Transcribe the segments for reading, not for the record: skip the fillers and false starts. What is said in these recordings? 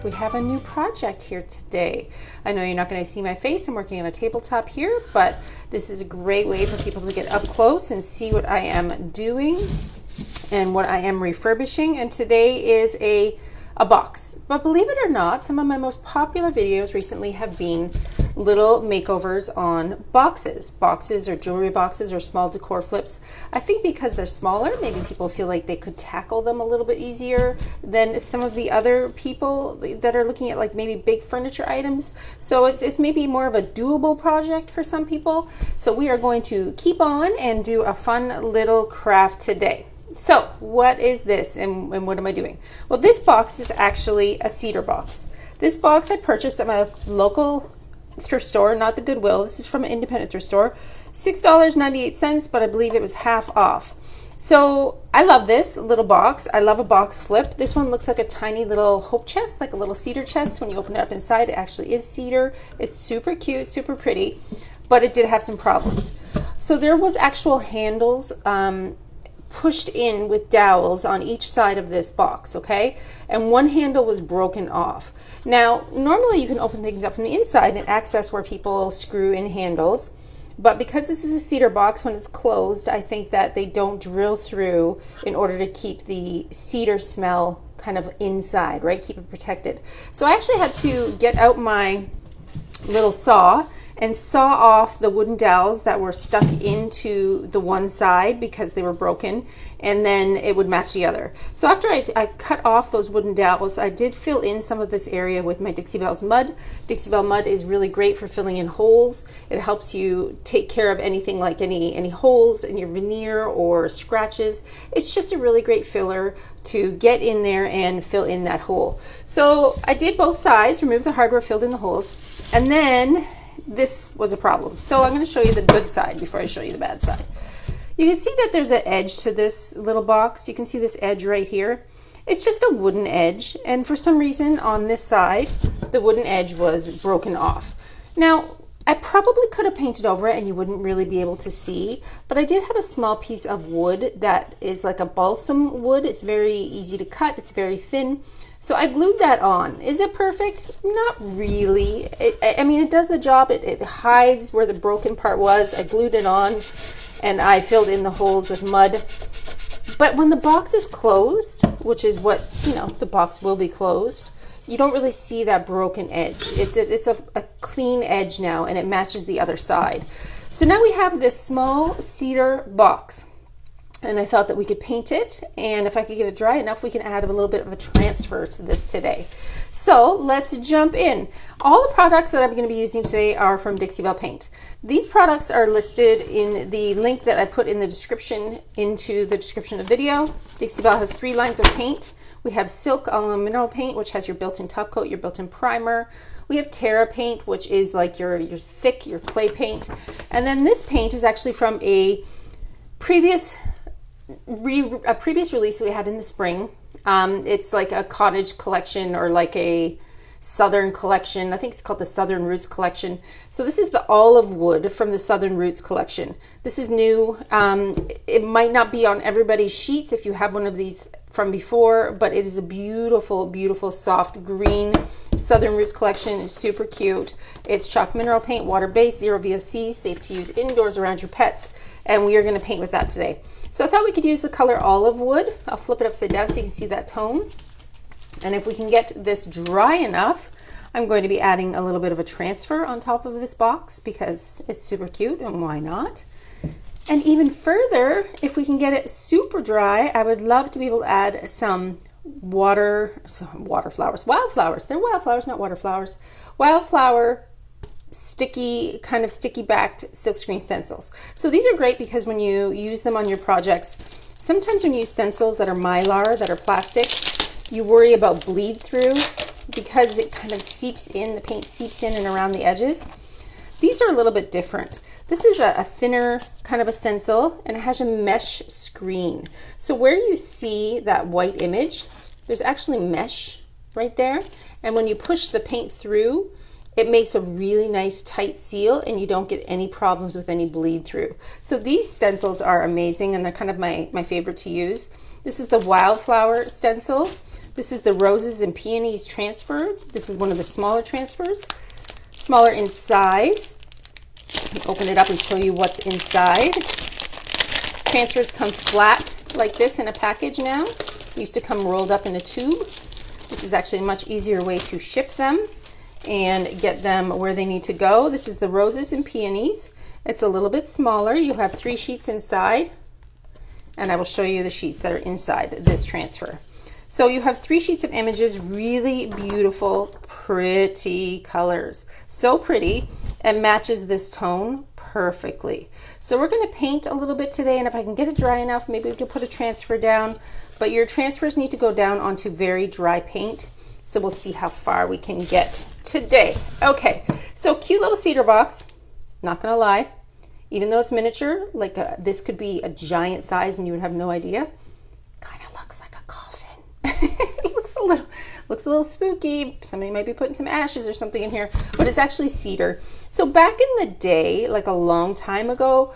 We have a new project here today. I know you're not going to see my face. I'm working on a tabletop here, but this is a great way for people to get up close and see what I am doing and what I am refurbishing. And today is a box. But believe it or not, some of my most popular videos recently have been little makeovers on boxes or jewelry boxes or small decor flips. I think because they're smaller, maybe people feel like they could tackle them a little bit easier than some of the other people that are looking at like maybe big furniture items. So it's maybe more of a doable project for some people. So we are going to keep on and do a fun little craft today. So what is this and what am I doing? Well, this box is actually a cedar box. This box I purchased at my local thrift store, not the Goodwill. This is from an independent thrift store. $6.98, but I believe it was half off. So I love this little box. I love a box flip. This one looks like a tiny little hope chest, like a little cedar chest. When you open it up inside, it actually is cedar. It's super cute, super pretty, but it did have some problems. So there was actual handles pushed in with dowels on each side of this box, okay? And one handle was broken off. Now, normally you can open things up from the inside and access where people screw in handles, but because this is a cedar box, when it's closed, I think that they don't drill through in order to keep the cedar smell kind of inside, right? Keep it protected. So I actually had to get out my little saw and saw off the wooden dowels that were stuck into the one side because they were broken, and then it would match the other. So after I cut off those wooden dowels, I did fill in some of this area with my Dixie Belle's mud. Dixie Belle mud is really great for filling in holes. It helps you take care of anything like any holes in your veneer or scratches. It's just a really great filler to get in there and fill in that hole. So I did both sides, removed the hardware, filled in the holes, and then this was a problem. So I'm going to show you the good side before I show you the bad side. You can see that there's an edge to this little box. You can see this edge right here. It's just a wooden edge, and for some reason on this side the wooden edge was broken off. Now I probably could have painted over it and you wouldn't really be able to see, but I did have a small piece of wood that is like a balsam wood. It's very easy to cut, it's very thin. So I glued that on. Is it perfect? Not really. I mean, it does the job. It hides where the broken part was. I glued it on and I filled in the holes with mud. But when the box is closed, which is what, you know, the box will be closed, you don't really see that broken edge. It's a clean edge now, and it matches the other side. So now we have this small cedar box. And I thought that we could paint it, and if I could get it dry enough, we can add a little bit of a transfer to this today. So let's jump in. All the products that I'm going to be using today are from Dixie Belle Paint. These products are listed in the link that I put in the description, into the description of the video. Dixie Belle has 3 lines of paint. We have silk mineral paint, which has your built-in top coat, your built-in primer. We have Terra paint, which is like your thick, your clay paint. And then this paint is actually from a previous release we had in the spring. It's like a cottage collection or like a southern collection. I think it's called the Southern Roots collection. So this is the olive wood from the Southern Roots collection. This is new. It might not be on everybody's sheets if you have one of these from before, but it is a beautiful, beautiful soft green Southern Roots collection. It's super cute. It's chalk mineral paint, water-based, 0 VOC, safe to use indoors around your pets, and we are going to paint with that today. So I thought we could use the color olive wood. I'll flip it upside down so you can see that tone. And if we can get this dry enough, I'm going to be adding a little bit of a transfer on top of this box because it's super cute, and why not? And even further, if we can get it super dry, I would love to be able to add some wildflowers. They're wildflowers, not water flowers. Wildflower sticky, kind of sticky backed silkscreen stencils. So these are great because when you use them on your projects, sometimes when you use stencils that are mylar, that are plastic, you worry about bleed through because it kind of seeps in, the paint seeps in and around the edges. These are a little bit different. This is a thinner kind of a stencil, and it has a mesh screen. So where you see that white image, there's actually mesh right there. And when you push the paint through, it makes a really nice tight seal and you don't get any problems with any bleed through. So these stencils are amazing and they're kind of my favorite to use. This is the Wildflower Stencil. This is the Roses and Peonies transfer. This is one of the smaller transfers, smaller in size. Open it up and show you what's inside. Transfers come flat like this in a package now. They used to come rolled up in a tube. This is actually a much easier way to ship them and get them where they need to go. This is the Roses and Peonies. It's a little bit smaller. You have 3 sheets inside, and I will show you the sheets that are inside this transfer. So you have 3 sheets of images, really beautiful, pretty colors. So pretty, and matches this tone perfectly. So we're going to paint a little bit today, and if I can get it dry enough, maybe we can put a transfer down. But your transfers need to go down onto very dry paint. So we'll see how far we can get today. Okay, so cute little cedar box. Not going to lie, even though it's miniature, like this could be a giant size and you would have no idea. Kind of looks like a coffin. It looks a little spooky. Somebody might be putting some ashes or something in here, but it's actually cedar. So back in the day, like a long time ago,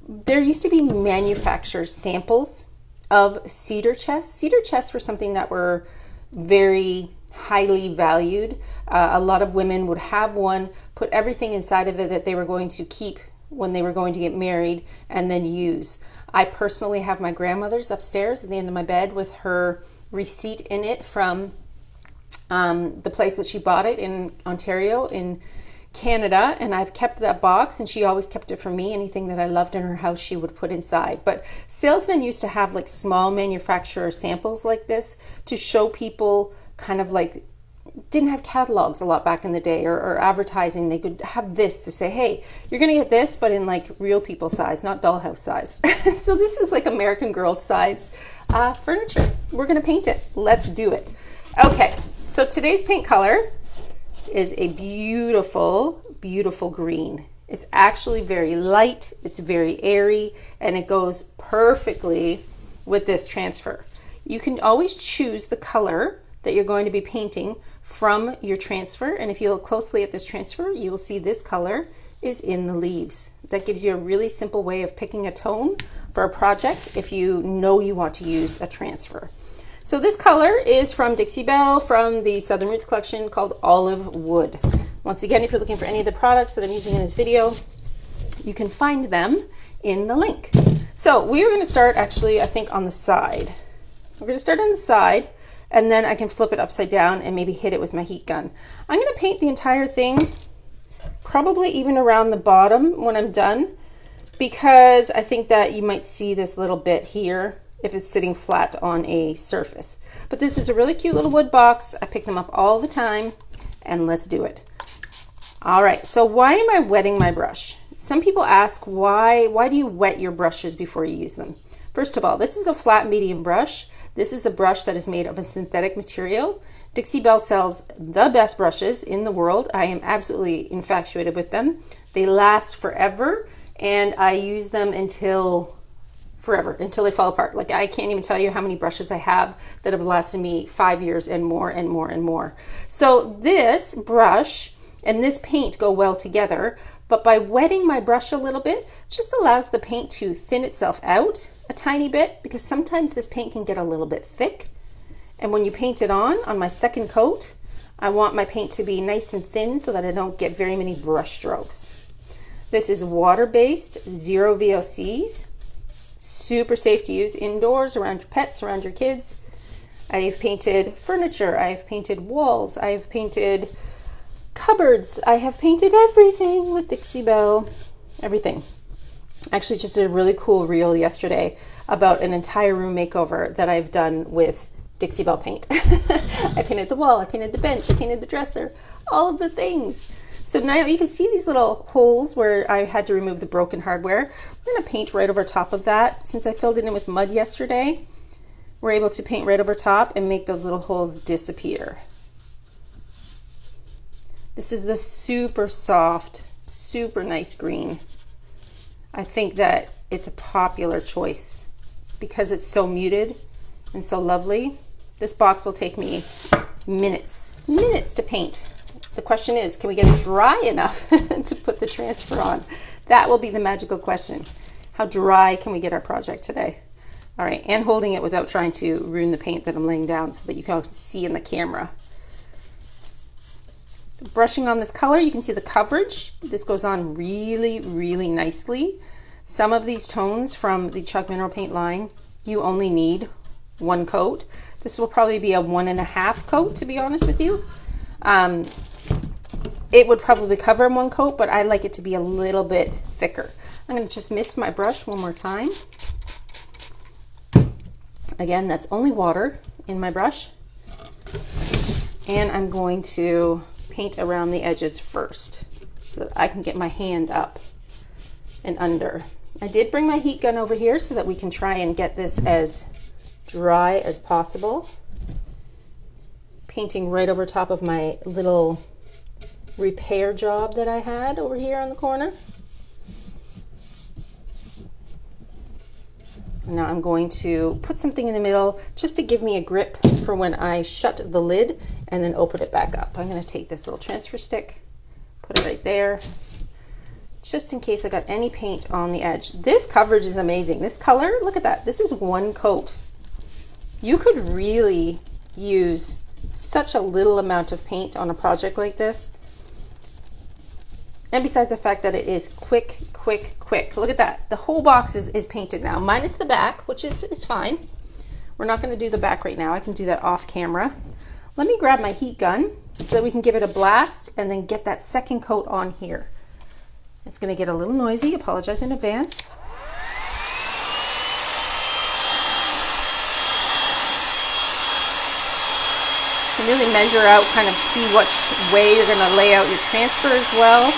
there used to be manufactured samples of cedar chests. Cedar chests were something that were very highly valued. A lot of women would have one, put everything inside of it that they were going to keep when they were going to get married and then use. I personally have my grandmother's upstairs at the end of my bed with her receipt in it from the place that she bought it in Ontario in Canada, and I've kept that box, and she always kept it for me. Anything that I loved in her house she would put inside. But salesmen used to have like small manufacturer samples like this to show people, kind of like, didn't have catalogs a lot back in the day, or advertising. They could have this to say, hey, you're gonna get this, but in like real people size, not dollhouse size. So this is like American Girl size furniture. We're gonna paint it. Let's do it. Okay, so today's paint color is a beautiful, beautiful green. It's actually very light, it's very airy, and it goes perfectly with this transfer. You can always choose the color that you're going to be painting from your transfer, and if you look closely at this transfer, you will see this color is in the leaves. That gives you a really simple way of picking a tone for a project if you know you want to use a transfer. So this color is from Dixie Belle from the Southern Roots collection called Olive Wood. Once again, if you're looking for any of the products that I'm using in this video, you can find them in the link. So we are going to start actually, I think, on the side. We're going to start on the side, and then I can flip it upside down and maybe hit it with my heat gun. I'm going to paint the entire thing, probably even around the bottom when I'm done, because I think that you might see this little bit here if it's sitting flat on a surface. But this is a really cute little wood box. I pick them up all the time, and let's do it. All right, so why am I wetting my brush? Some people ask, why do you wet your brushes before you use them? First of all, this is a flat medium brush. This is a brush that is made of a synthetic material. Dixie Belle sells the best brushes in the world. I am absolutely infatuated with them. They last forever, and I use them until forever, until they fall apart. Like, I can't even tell you how many brushes I have that have lasted me 5 years and more and more and more. So this brush and this paint go well together, but by wetting my brush a little bit, it just allows the paint to thin itself out a tiny bit, because sometimes this paint can get a little bit thick. And when you paint it on my second coat, I want my paint to be nice and thin so that I don't get very many brush strokes. This is water-based, zero VOCs. Super safe to use indoors, around your pets, around your kids. I have painted furniture, I have painted walls, I have painted cupboards, I have painted everything with Dixie Belle, everything. Actually just did a really cool reel yesterday about an entire room makeover that I've done with Dixie Belle paint. I painted the wall, I painted the bench, I painted the dresser, all of the things. So now you can see these little holes where I had to remove the broken hardware. We're going to paint right over top of that. Since I filled it in with mud yesterday, we're able to paint right over top and make those little holes disappear. This is the super soft, super nice green. I think that it's a popular choice because it's so muted and so lovely. This box will take me minutes to paint. The question is, can we get it dry enough to put the transfer on? That will be the magical question. How dry can we get our project today? All right, and holding it without trying to ruin the paint that I'm laying down so that you can all see in the camera. So brushing on this color, you can see the coverage. This goes on really, really nicely. Some of these tones from the Chalk Mineral Paint line, you only need one coat. This will probably be a 1.5 coat, to be honest with you. It would probably cover in one coat, but I like it to be a little bit thicker. I'm going to just mist my brush one more time. Again, that's only water in my brush. And I'm going to paint around the edges first so that I can get my hand up and under. I did bring my heat gun over here so that we can try and get this as dry as possible. Painting right over top of my little repair job that I had over here on the corner. Now I'm going to put something in the middle just to give me a grip for when I shut the lid and then open it back up. I'm going to take this little transfer stick, put it right there, just in case I got any paint on the edge. This coverage is amazing. This color, look at that. This is one coat. You could really use such a little amount of paint on a project like this. And besides the fact that it is quick. Look at that. The whole box is painted now, minus the back, which is fine. We're not going to do the back right now. I can do that off camera. Let me grab my heat gun so that we can give it a blast and then get that second coat on here. It's going to get a little noisy. Apologize in advance. You can really measure out, kind of see which way you're going to lay out your transfer as well.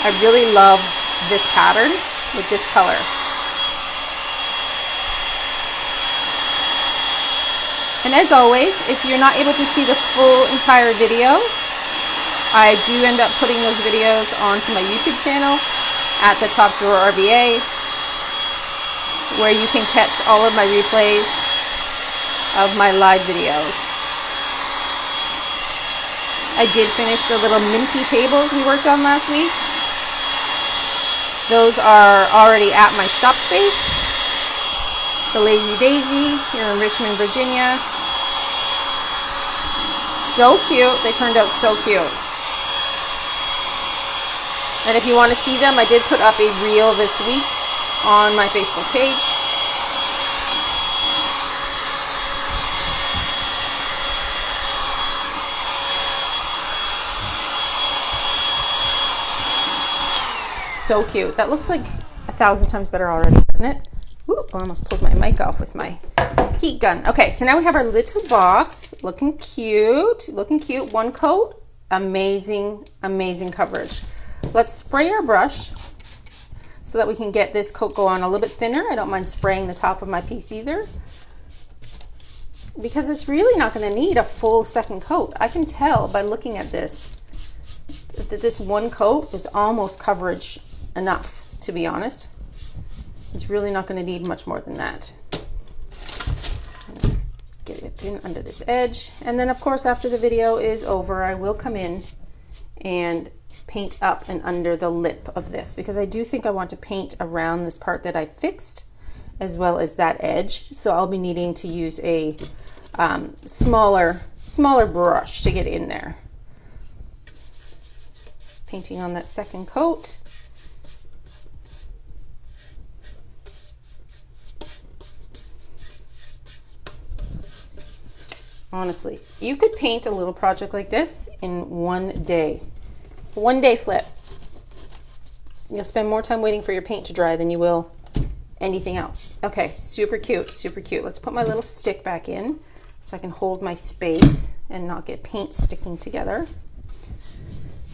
I really love this pattern with this color. And as always, if you're not able to see the full entire video, I do end up putting those videos onto my YouTube channel at the Top Drawer RVA, where you can catch all of my replays of my live videos. I did finish the little minty tables we worked on last week. Those are already at my shop space. The Lazy Daisy here in Richmond, Virginia. So cute. They turned out so cute. And if you want to see them, I did put up a reel this week on my Facebook page. So cute. That looks like 1,000 times better already, doesn't it? Ooh, I almost pulled my mic off with my heat gun. Okay, so now we have our little box. Looking cute. Looking cute. One coat. Amazing, amazing coverage. Let's spray our brush so that we can get this coat go on a little bit thinner. I don't mind spraying the top of my piece either, because it's really not going to need a full second coat. I can tell by looking at this that this one coat is almost coverage enough, to be honest. It's really not going to need much more than that. Get it in under this edge. And then of course after the video is over, I will come in and paint up and under the lip of this, because I do think I want to paint around this part that I fixed as well as that edge. So I'll be needing to use a smaller brush to get in there. Painting on that second coat. Honestly, you could paint a little project like this in one day. One day flip. You'll spend more time waiting for your paint to dry than you will anything else. Okay, super cute, super cute. Let's put my little stick back in so I can hold my space and not get paint sticking together.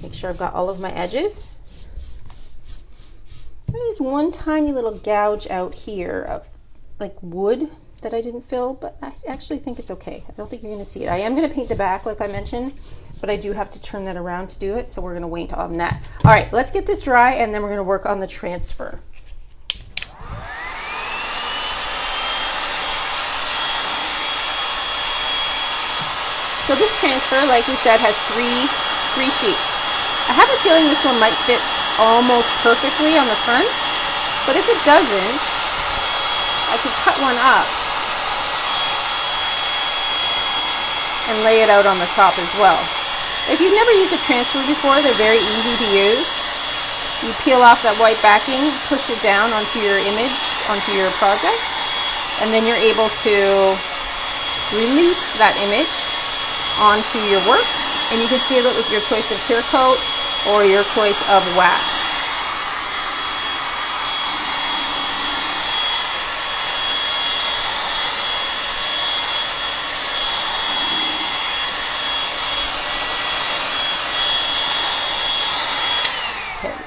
Make sure I've got all of my edges. There is one tiny little gouge out here of like wood that I didn't fill, but I actually think it's okay. I don't think you're going to see it. I am going to paint the back like I mentioned, but I do have to turn that around to do it, so we're going to wait on that. All right, let's get this dry and then we're going to work on the transfer. So this transfer, like we said, has 3 3 sheets. I have a feeling this one might fit almost perfectly on the front, but if it doesn't, I could cut one up and lay it out on the top as well. If you've never used a transfer before, they're very easy to use. You peel off that white backing, push it down onto your image, onto your project, and then you're able to release that image onto your work, and you can seal it with your choice of clear coat or your choice of wax.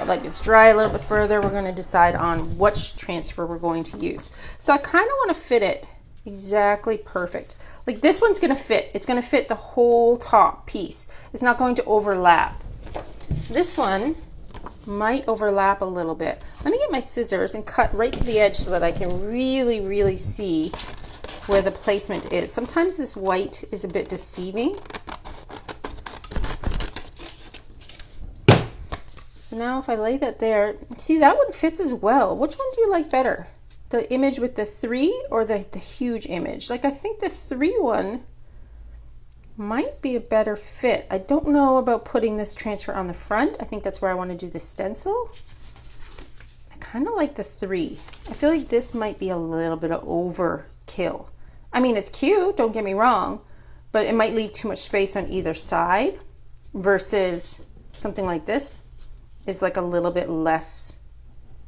Like it's dry a little bit further, we're going to decide on which transfer we're going to use. So I kind of want to fit it exactly perfect. Like this one's going to fit. It's going to fit the whole top piece. It's not going to overlap. This one might overlap a little bit. Let me get my scissors and cut right to the edge so that I can really see where the placement is. Sometimes this white is a bit deceiving. So now if I lay that there, see that one fits as well. Which one do you like better? The image with the 3 or the huge image? Like I think the 3 one might be a better fit. I don't know about putting this transfer on the front. I think that's where I want to do the stencil. I kind of like the 3. I feel like this might be a little bit of overkill. I mean, it's cute, don't get me wrong, but it might leave too much space on either side versus something like this. Is like a little bit less,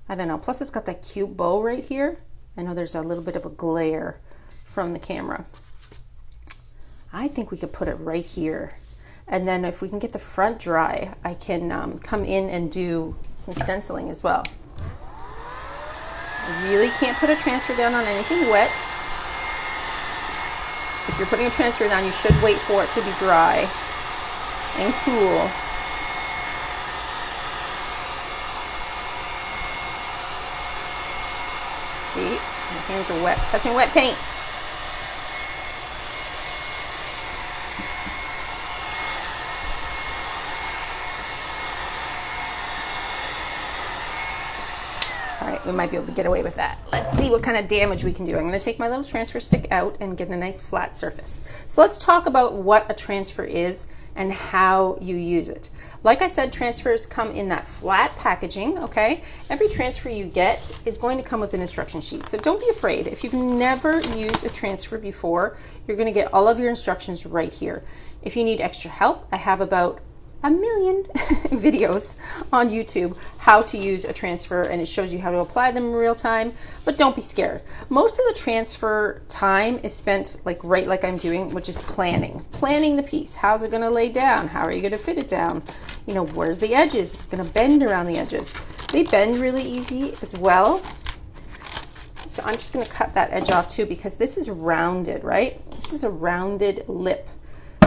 I don't know, plus it's got that cute bow right here. I know there's a little bit of a glare from the camera. I think we could put it right here, and then if we can get the front dry, I can come in and do some stenciling as well. I really can't put a transfer down on anything wet. If you're putting a transfer down, you should wait for it to be dry and cool. See, my hands are wet, touching wet paint. All right, we might be able to get away with that. Let's see what kind of damage we can do. I'm going to take my little transfer stick out and get a nice flat surface. So let's talk about what a transfer is and how you use it. Like I said, transfers come in that flat packaging, okay? Every transfer you get is going to come with an instruction sheet. So don't be afraid. If you've never used a transfer before, you're going to get all of your instructions right here. If you need extra help, I have about 1 million videos on YouTube how to use a transfer, and it shows you how to apply them in real time, but don't be scared. Most of the transfer time is spent like I'm doing, which is planning the piece. How's it going to lay down? How are you going to fit it down? You know, where's the edges? It's going to bend around the edges. They bend really easy as well. So I'm just going to cut that edge off too, because this is rounded, right? This is a rounded lip.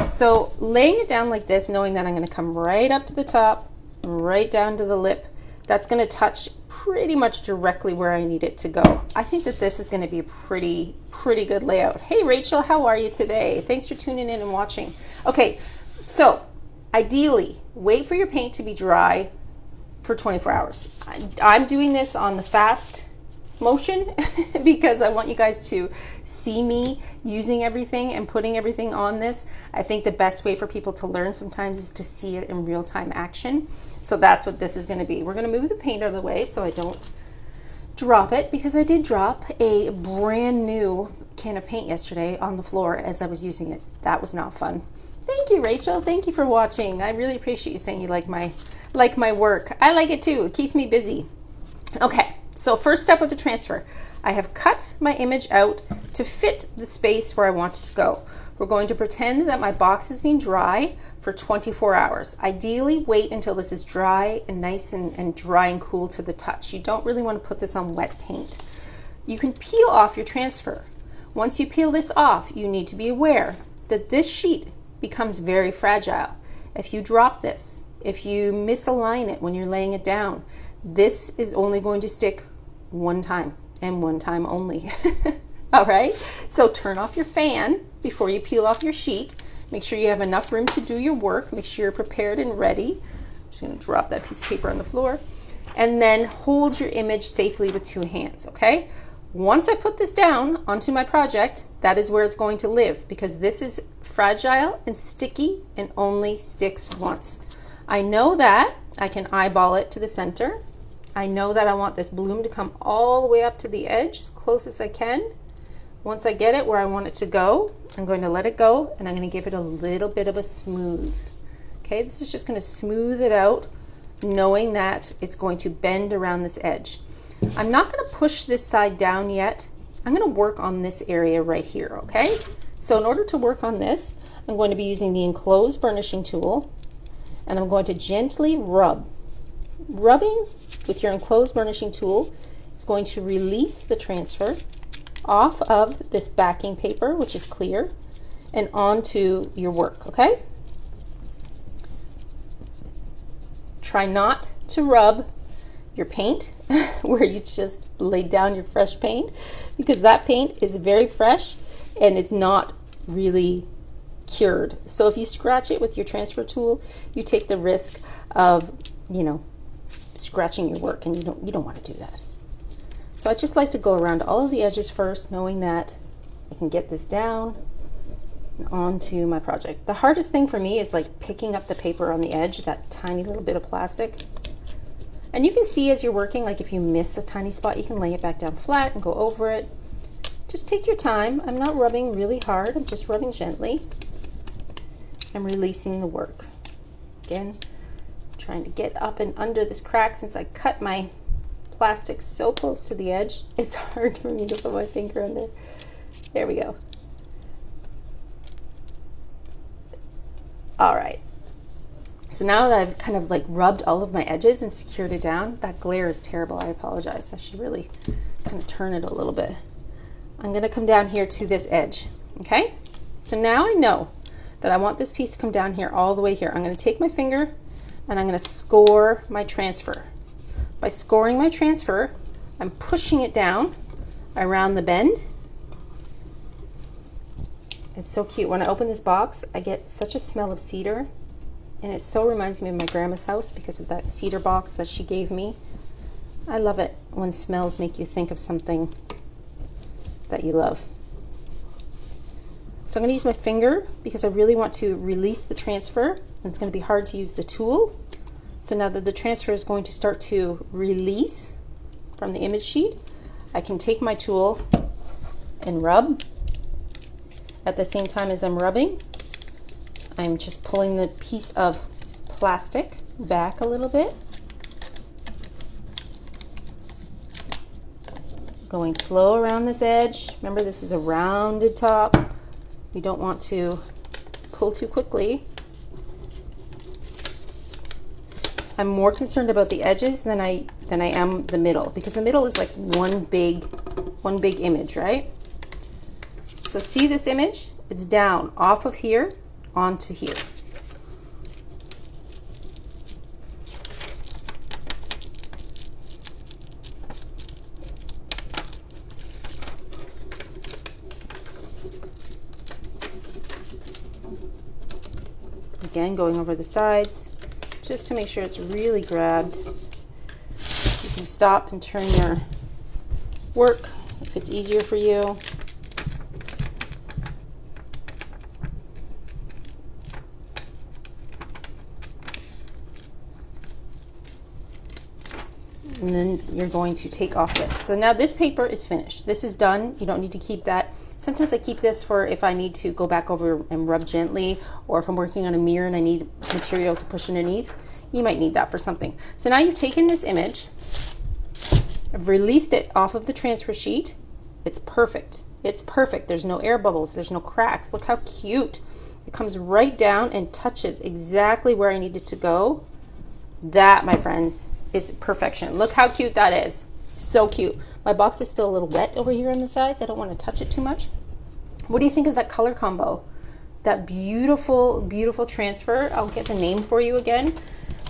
So laying it down like this, knowing that I'm going to come right up to the top, right down to the lip, that's going to touch pretty much directly where I need it to go. I think that this is going to be a pretty good layout. Hey Rachel, how are you today? Thanks for tuning in and watching. Okay, so ideally, wait for your paint to be dry for 24 hours. I'm doing this on the fast motion because I want you guys to see me using everything and putting everything on this. I think the best way for people to learn sometimes is to see it in real-time action. So that's what this is going to be. We're going to move the paint out of the way so I don't drop it, because I did drop a brand new can of paint yesterday on the floor as I was using it. That was not fun. Thank you, Rachel. Thank you for watching. I really appreciate you saying you like my work. I like it too. It keeps me busy. Okay. So first step with the transfer, I have cut my image out to fit the space where I want it to go. We're going to pretend that my box has been dry for 24 hours. Ideally, wait until this is dry and nice and dry and cool to the touch. You don't really want to put this on wet paint. You can peel off your transfer. Once you peel this off, you need to be aware that this sheet becomes very fragile. If you drop this, if you misalign it when you're laying it down, this is only going to stick one time and one time only. All right, so turn off your fan before you peel off your sheet. Make sure you have enough room to do your work. Make sure you're prepared and ready. I'm just going to drop that piece of paper on the floor. And then hold your image safely with 2 hands, okay? Once I put this down onto my project, that is where it's going to live, because this is fragile and sticky and only sticks once. I know that I can eyeball it to the center. I know that I want this bloom to come all the way up to the edge as close as I can. Once I get it where I want it to go, I'm going to let it go and I'm going to give it a little bit of a smooth. Okay, this is just going to smooth it out, knowing that it's going to bend around this edge. I'm not going to push this side down yet. I'm going to work on this area right here, okay? So in order to work on this, I'm going to be using the enclosed burnishing tool, and I'm going to gently rub. Rubbing with your enclosed burnishing tool is going to release the transfer off of this backing paper, which is clear, and onto your work, okay? Try not to rub your paint where you just laid down your fresh paint, because that paint is very fresh and it's not really cured. So if you scratch it with your transfer tool, you take the risk of, you know, scratching your work, and you don't want to do that. So I just like to go around all of the edges first, knowing that I can get this down and onto my project. The hardest thing for me is like picking up the paper on the edge, that tiny little bit of plastic. And you can see as you're working, like if you miss a tiny spot, you can lay it back down flat and go over it. Just take your time. I'm not rubbing really hard, I'm just rubbing gently. I'm releasing the work. Again, trying to get up and under this crack. Since I cut my plastic so close to the edge, it's hard for me to put my finger under. There we go. All right. So now that I've kind of like rubbed all of my edges and secured it down, that glare is terrible. I apologize. I should really kind of turn it a little bit. I'm going to come down here to this edge. Okay. So now I know that I want this piece to come down here all the way here. I'm going to take my finger and I'm going to score my transfer. By scoring my transfer, I'm pushing it down around the bend. It's so cute. When I open this box, I get such a smell of cedar, and it so reminds me of my grandma's house because of that cedar box that she gave me. I love it when smells make you think of something that you love. So I'm going to use my finger because I really want to release the transfer, and it's going to be hard to use the tool. So now that the transfer is going to start to release from the image sheet, I can take my tool and rub. At the same time as I'm rubbing, I'm just pulling the piece of plastic back a little bit. Going slow around this edge. Remember, this is a rounded top. You don't want to pull too quickly. I'm more concerned about the edges than I am the middle, because the middle is like one big image, right? So see this image? It's down off of here onto here. Again, going over the sides just to make sure it's really grabbed. You can stop and turn your work if it's easier for you. And then you're going to take off this. So now this paper is finished. This is done. You don't need to keep that. Sometimes I keep this for if I need to go back over and rub gently, or if I'm working on a mirror and I need material to push underneath. You might need that for something. So now you've taken this image, I've released it off of the transfer sheet. It's perfect. It's perfect. There's no air bubbles. There's no cracks. Look how cute. It comes right down and touches exactly where I need it to go. That, my friends, is perfection. Look how cute that is. So cute. My box is still a little wet over here on the sides. I don't want to touch it too much. What do you think of that color combo? That beautiful, beautiful transfer. I'll get the name for you again.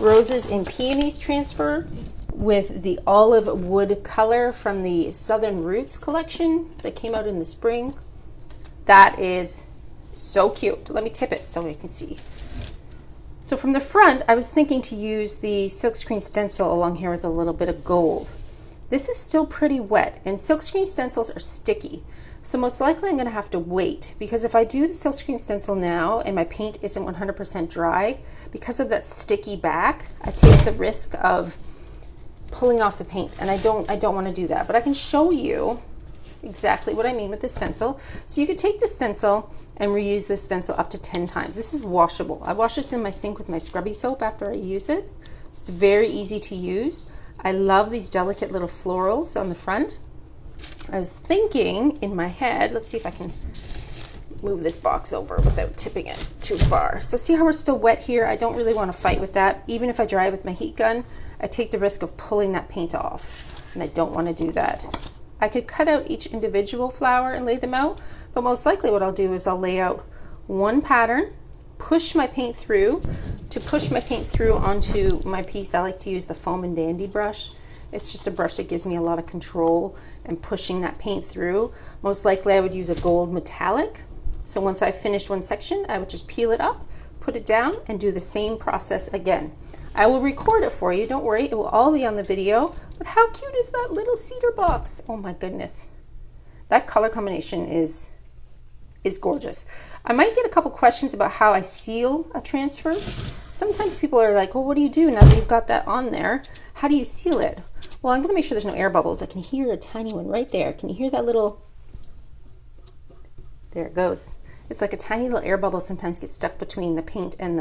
Roses and Peonies transfer with the olive wood color from the Southern Roots collection that came out in the spring. That is So cute. Let me tip it so you can see. So from the front, I was thinking to use the silkscreen stencil along here with a little bit of gold. This is still pretty wet, and silkscreen stencils are sticky. So most likely I'm going to have to wait, because if I do the silkscreen stencil now and my paint isn't 100% dry, because of that sticky back, I take the risk of pulling off the paint, and I don't want to do that. But I can show you exactly what I mean with the stencil. So you could take the stencil and reuse this stencil up to 10 times. This is washable. I wash this in my sink with my scrubby soap after I use it. It's very easy to use. I love these delicate little florals on the front. I was thinking in my head, let's see if I can move this box over without tipping it too far. So see how we're still wet here? I don't really want to fight with that. Even if I dry it with my heat gun, I take the risk of pulling that paint off, and I don't want to do that. I could cut out each individual flower and lay them out, but most likely what I'll do is I'll lay out one pattern, push my paint through. To push my paint through onto my piece, I like to use the Foam and Dandy brush. It's just a brush that gives me a lot of control and pushing that paint through. Most likely I would use a gold metallic. So once I finished one section, I would just peel it up, put it down, and do the same process again. I will record it for you, don't worry, it will all be on the video. But how cute is that little cedar box? Oh my goodness. That color combination is gorgeous. I might get a couple questions about how I seal a transfer. Sometimes people are like, well, what do you do now that you've got that on there? How do you seal it? Well, I'm gonna make sure there's no air bubbles. I can hear a tiny one right there. Can you hear that little, there it goes. It's like a tiny little air bubble sometimes gets stuck between the paint and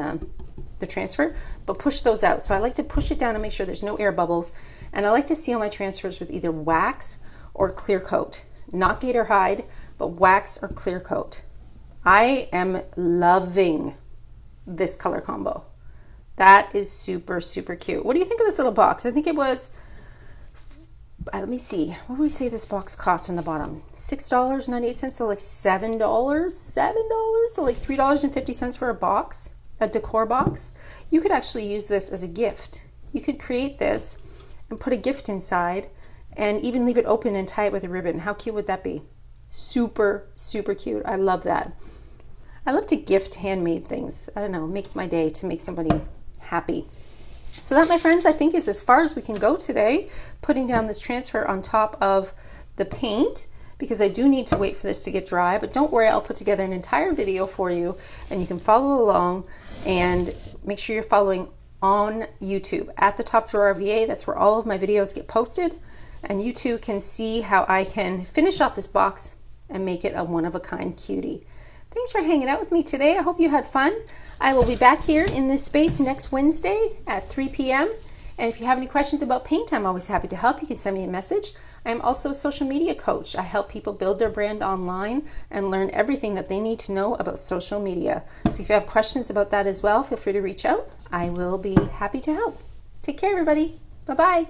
the transfer, but push those out. So I like to push it down and make sure there's no air bubbles. And I like to seal my transfers with either wax or clear coat. Not Gator Hide, but wax or clear coat. I am loving this color combo. That is super, super cute. What do you think of this little box? I think it was, let me see, what do we say this box cost on the bottom? $6.98, so like $7, so like $3.50 for a box, a decor box. You could actually use this as a gift. You could create this and put a gift inside and even leave it open and tie it with a ribbon. How cute would that be? Super, super cute. I love that. I love to gift handmade things. I don't know, it makes my day to make somebody happy. So that, my friends, I think is as far as we can go today, putting down this transfer on top of the paint, because I do need to wait for this to get dry, but don't worry, I'll put together an entire video for you and you can follow along, and make sure you're following on YouTube at the Top Drawer VA. That's where all of my videos get posted, and you too can see how I can finish off this box and make it a one-of-a-kind cutie. Thanks for hanging out with me today. I hope you had fun. I will be back here in this space next Wednesday at 3 p.m. And if you have any questions about paint, I'm always happy to help. You can send me a message. I am also a social media coach. I help people build their brand online and learn everything that they need to know about social media. So if you have questions about that as well, feel free to reach out. I will be happy to help. Take care, everybody. Bye-bye.